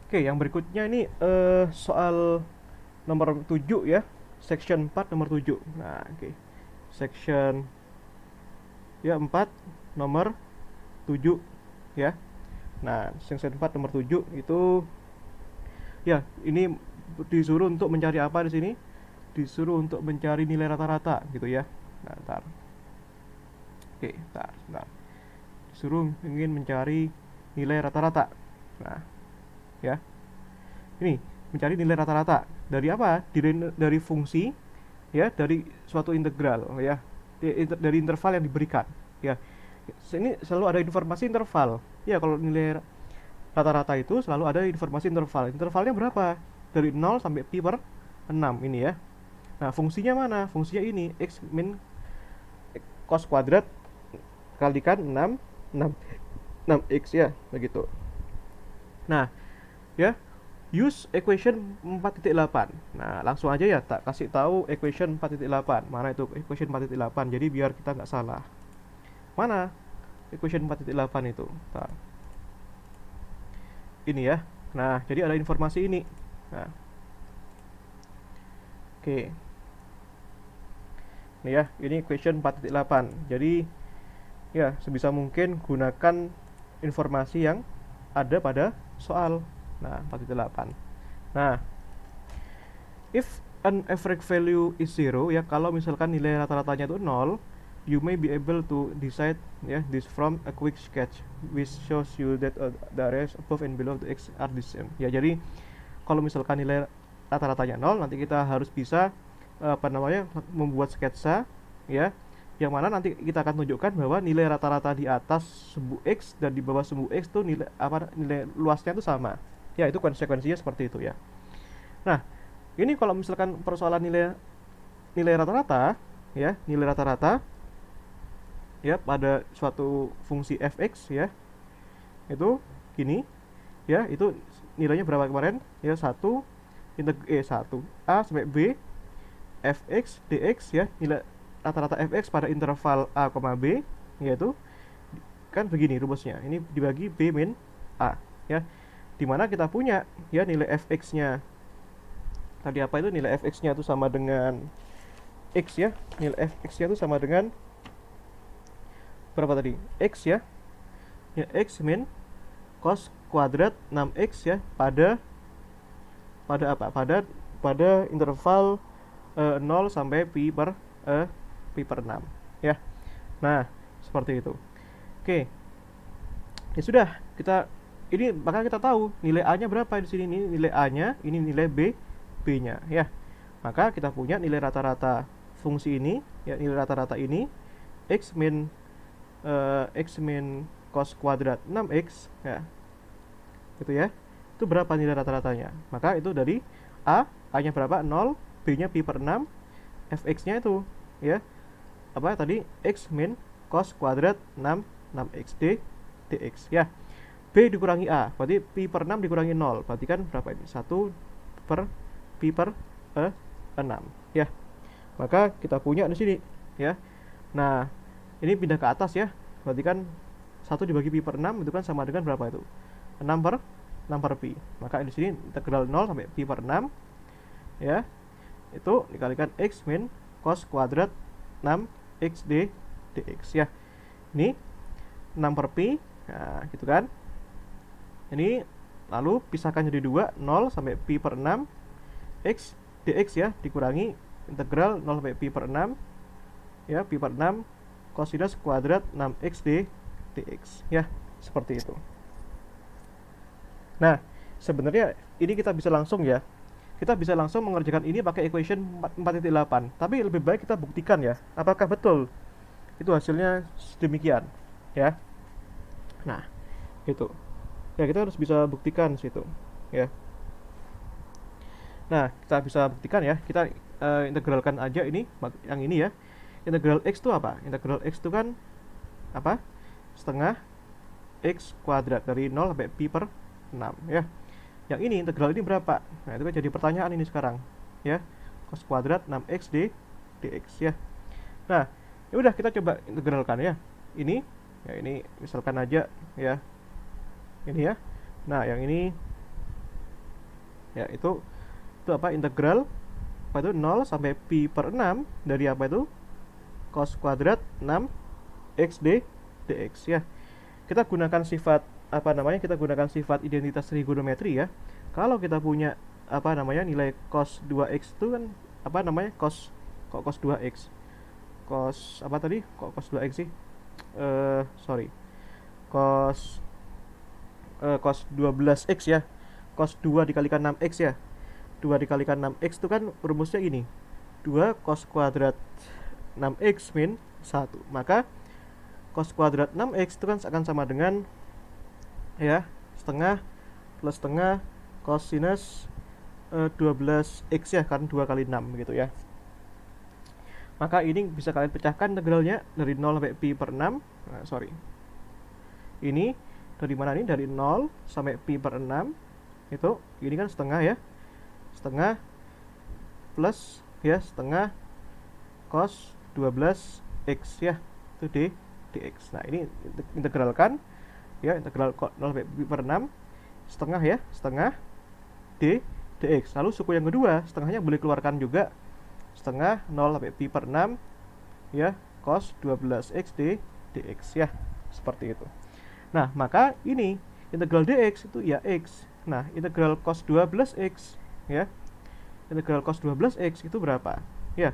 Oke, yang berikutnya ini soal nomor 7 ya. Section 4 nomor 7. Nah, oke. Section ya 4 nomor 7 ya. Nah, section 4 nomor 7 itu ya, ini disuruh untuk mencari apa di sini? Disuruh untuk mencari nilai rata-rata gitu ya. Nah, ntar. Oke, ntar. Disuruh ingin mencari nilai rata-rata. Nah, ya. Ini mencari nilai rata-rata dari apa? Dari fungsi ya, dari suatu integral ya. Dari interval yang diberikan. Ya. Ini selalu ada informasi interval. Ya, kalau nilai rata-rata itu selalu ada informasi interval. Intervalnya berapa? Dari 0 sampai pi per 6 ini ya. Nah, fungsinya mana? Fungsinya ini x min cos kuadrat kalikan 6 x ya, begitu. Nah, ya, use equation 4.8. Nah, langsung aja ya tak kasih tahu equation 4.8. Mana itu equation 4.8? Jadi biar kita nggak salah. Mana equation 4.8 itu? Nah, ini ya. Nah, jadi ada informasi ini. Nah, oke. Ini ya, ini equation 4.8. Jadi ya, sebisa mungkin gunakan informasi yang ada pada soal. Nah, 4.8. Nah, if an average value is zero ya, kalau misalkan nilai rata-ratanya itu 0, you may be able to decide ya this from a quick sketch which shows you that the areas above and below the x are the same. Ya, jadi kalau misalkan nilai rata-ratanya 0, nanti kita harus bisa apa namanya, membuat sketsa ya, yang mana nanti kita akan tunjukkan bahwa nilai rata-rata di atas sumbu x dan di bawah sumbu x tuh nilai apa, nilai luasnya itu sama. Ya, itu konsekuensinya seperti itu ya. Nah, ini kalau misalkan persoalan nilai nilai rata-rata ya, nilai rata-rata ya pada suatu fungsi fx ya, itu gini ya, itu nilainya berapa kemarin ya, 1 a sampai b fx dx ya, nilai rata-rata fx pada interval a, b, yaitu kan begini rumusnya, ini dibagi b min a ya, dimana kita punya ya nilai fx nya tadi, apa itu nilai fx nya itu sama dengan x ya, nilai fx nya itu sama dengan berapa tadi, x ya, ya x min cos kuadrat 6x ya, pada apa, pada interval 0 sampai pi per 6 ya. Nah, seperti itu. Oke, ya sudah, kita ini maka kita tahu nilai a nya berapa di sini. Ini nilai a nya, ini nilai b nya ya. Maka kita punya nilai rata-rata fungsi ini ya, nilai rata-rata ini x min cos kuadrat 6x ya, gitu ya. Itu berapa nilai rata-ratanya? Maka itu dari a nya berapa? 0, b nya pi per 6, fx nya itu ya, apa tadi, x min cos kuadrat 6x dx ya. B dikurangi a, berarti pi per 6 dikurangi 0, berarti kan berapa ini? 1 per pi per 6 ya. Maka kita punya di sini ya. Nah, ini pindah ke atas ya, berarti kan 1 dibagi pi per 6 itu kan sama dengan berapa itu? 6 per pi. Maka di sini integral 0 sampai pi per 6 ya, itu dikalikan x min cos kuadrat 6x dx ya. Ini 6 per pi, nah gitu kan. Ini lalu pisahkan jadi 2, 0 sampai pi per 6 x dx ya, dikurangi integral 0 sampai pi per 6 ya, pi per 6 cosinus kuadrat 6x dx ya, seperti itu. Nah, sebenarnya ini kita bisa langsung ya, kita bisa langsung mengerjakan ini pakai equation 4.8, tapi lebih baik kita buktikan ya, apakah betul itu hasilnya demikian ya. Nah, itu ya, kita harus bisa buktikan situ ya. Nah, kita bisa buktikan ya, kita integralkan aja ini, yang ini ya. Integral x itu apa? Integral x itu kan apa? Setengah x kuadrat dari 0 sampai pi per 6 ya. Yang ini integral ini berapa? Nah, itu kan jadi pertanyaan ini sekarang ya. Cos kuadrat 6x dx ya. Nah, ya udah, kita coba integralkan ya. Ini ya, ini misalkan aja ya. Ini ya. Nah, yang ini Ya, itu apa, integral apa itu 0 sampai pi per 6 dari apa itu cos kuadrat 6 x dx ya. Kita gunakan sifat apa namanya? Kita gunakan sifat identitas trigonometri ya. Kalau kita punya apa namanya nilai cos 2x itu kan apa namanya cos 2x. Cos apa tadi? Cos 2x sih? Sorry. Cos cos 12x ya. Cos 2 dikalikan 6x ya. 2 dikalikan 6x itu kan rumusnya ini. 2 cos kuadrat 6x min 1. Maka cos kuadrat 6x itu kan akan sama dengan ya setengah plus setengah cosinus 12x ya, kan 2 kali 6 gitu ya. Maka ini bisa kalian pecahkan integralnya dari 0 sampai pi per 6. Nah, sorry. Ini dari mana nih? Dari 0 sampai pi per 6. Itu ini kan setengah ya. Setengah plus ya setengah cos 12x ya. Itu dx. Nah, ini integralkan ya, integral 0 sampai pi per 6 setengah ya, setengah dx. Lalu suku yang kedua, setengahnya boleh keluarkan juga. Setengah 0 sampai pi per 6 ya, cos 12x dx ya. Seperti itu. Nah, maka ini integral dx itu ya x. Nah, integral cos 12x ya. Integral cos 12x itu berapa? Ya.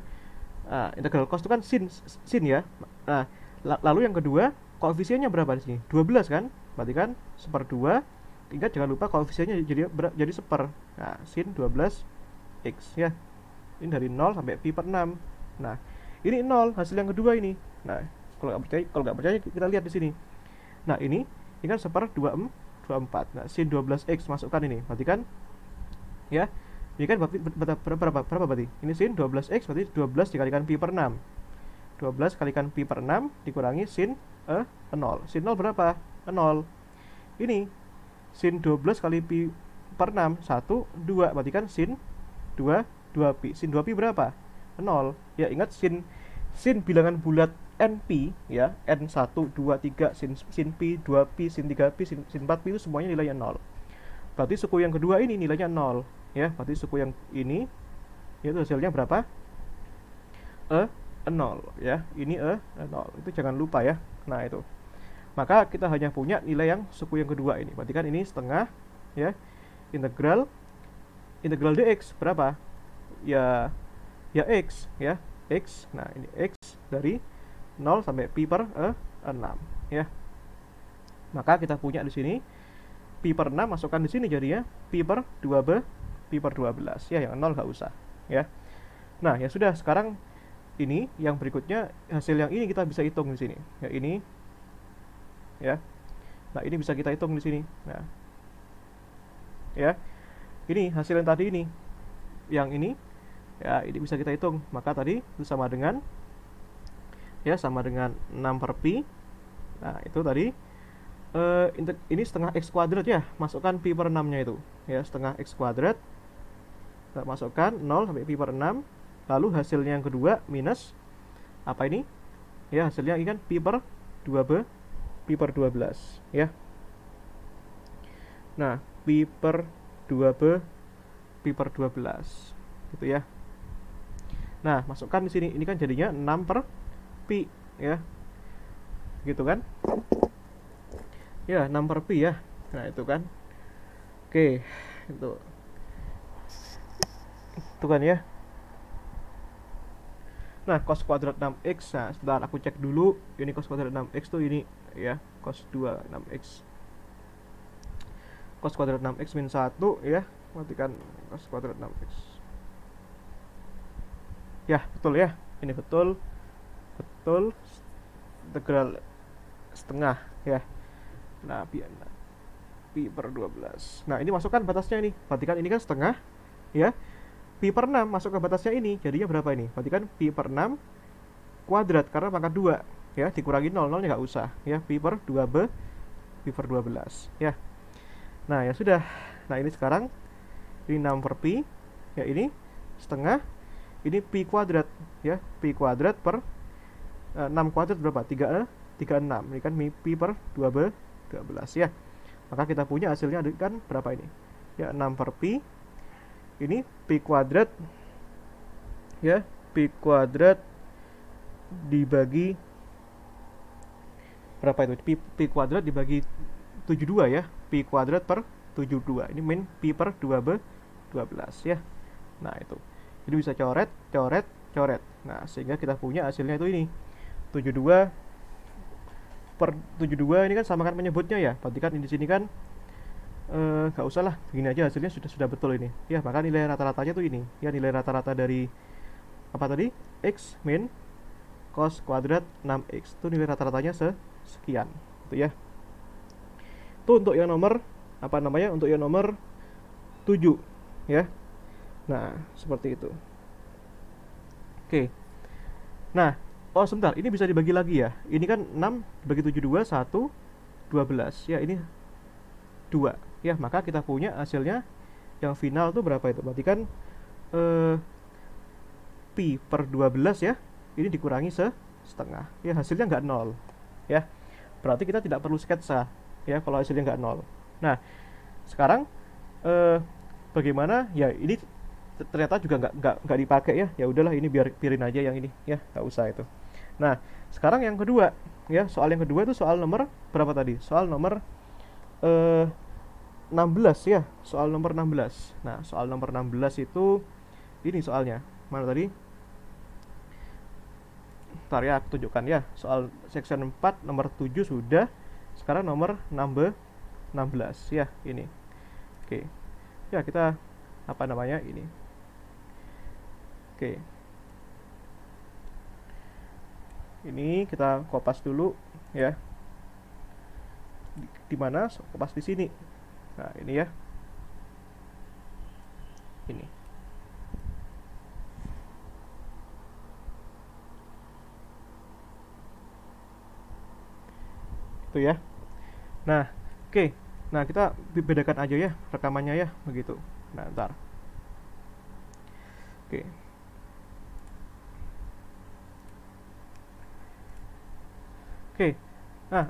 Nah, integral cos itu kan sin ya. Nah, lalu yang kedua, koefisiennya berapa di sini? 12 kan? Berarti kan /2. Ingat jangan lupa koefisiennya jadi seper. Nah, sin 12x ya. Ini dari 0 sampai pi per 6. Nah, ini 0 hasil yang kedua ini. Nah, kalau nggak percaya kita lihat di sini. Nah, ini kan /24. Nah, sin 12x masukkan ini. Berarti kan ya, ini kan berapa berarti? Ini sin 12x berarti 12 dikalikan pi per 6. 12 kalikan pi per 6 dikurangi sin 0. Sin 0 berapa? 0. Ini sin 12 kali pi per 6 1 2 berarti kan sin 2pi. Sin 2pi berapa? 0. Ya, ingat sin bilangan bulat np ya, n1 2 3 sin pi 2pi sin 3pi sin 4pi itu semuanya nilainya 0. Berarti suku yang kedua ini nilainya 0 ya. Berarti suku yang ini yaitu hasilnya berapa? 0 ya. Ini 0. Itu jangan lupa ya. Nah, itu. Maka kita hanya punya nilai yang suku yang kedua ini. Berarti kan ini setengah ya. Integral dx berapa? Ya x ya. X. Nah, ini x dari 0 sampai pi per 6 ya. Maka kita punya di sini pi per 6 masukkan di sini jadinya pi per 12 ya, yang 0 nggak usah ya. Nah, ya sudah, sekarang ini yang berikutnya hasil yang ini kita bisa hitung di sini. Ya, ini ya. Nah, ini bisa kita hitung di sini. Nah. Ya. Ini hasil yang tadi ini. Yang ini ya, ini bisa kita hitung. Maka tadi itu sama dengan ya, sama dengan 6 per pi. Nah, itu tadi ini setengah x kuadrat ya, masukkan pi per 6 nya itu ya, setengah x kuadrat. Kita masukkan 0 sampai pi per 6. Lalu hasilnya yang kedua minus apa ini ya, hasilnya ini kan pi per 12 ya. Nah, pi per 12 gitu ya. Nah, masukkan di sini, ini kan jadinya 6 per pi ya, gitu kan ya, 6 per pi ya. Nah, itu kan oke, itu kan ya. Nah, cos kuadrat 6x. Nah, sebentar aku cek dulu. Ini cos kuadrat 6x tuh ini ya, cos 2 6x. Cos kuadrat 6x min 1 ya. Matikan cos kuadrat 6x. Ya, betul ya. Ini betul. Integral setengah ya. Nah, pi per 12. Nah, ini masukkan batasnya ini. Perhatikan ini kan setengah ya. Pi per 6 masuk ke batasnya ini. Jadinya berapa ini? Perhatikan pi per 6 kuadrat karena pangkat 2 ya, dikurangi 0, 0-nya nggak usah ya. Pi per 12 ya. Nah, ya sudah. Nah, ini sekarang ini 6 per pi ya, ini setengah, ini pi kuadrat ya. Pi kuadrat per 6 kuadrat berapa? 36. Ini kan pi per 12 ya. Maka kita punya hasilnya kan berapa ini? Ya, 6 per pi ini pi kuadrat ya, pi kuadrat dibagi berapa itu? Pi kuadrat dibagi 72 ya, pi kuadrat per 72. Ini min pi per 12 ya. Nah, itu. Jadi bisa coret, coret, coret. Nah, sehingga kita punya hasilnya itu ini. 72 per 72 ini kan samakan menyebutnya ya. Berarti kan di sini kan nggak usah lah, begini aja hasilnya sudah betul ini. Ya, maka nilai rata-ratanya tuh ini. Ya, nilai rata-rata dari apa tadi? X min cos kuadrat 6x. Itu nilai rata-ratanya sekian. Itu ya. Itu untuk yang nomor apa namanya? Untuk yang nomor 7 ya. Nah, seperti itu. Oke. Nah, oh sebentar, ini bisa dibagi lagi ya. Ini kan 6 dibagi 72 1 12 ya, ini 2 ya, maka kita punya hasilnya yang final tuh berapa itu? Berarti kan pi per 12 ya, ini dikurangi setengah ya, hasilnya nggak 0 ya. Berarti kita tidak perlu sketsa ya kalau hasilnya nggak 0. Nah, sekarang bagaimana ya, ini ternyata juga nggak dipakai ya. Ya udahlah, ini biarin aja yang ini ya, nggak usah itu. Nah, sekarang yang kedua ya, soal yang kedua itu soal nomor berapa tadi? Soal nomor 16 ya, soal nomor 16. Nah, soal nomor 16 itu ini soalnya. Mana tadi? Ntar ya, aku tunjukkan ya. Soal section 4 nomor 7 sudah. Sekarang nomor 16 ya, ini. Oke. Ya, kita apa namanya ini. Oke. Ini kita kopas dulu ya. Di mana? Kopas di sini. Nah, ini ya. Ini. Itu ya. Nah, oke. Nah, kita bedakan aja ya rekamannya ya, begitu. Nah, ntar. Oke. Oke.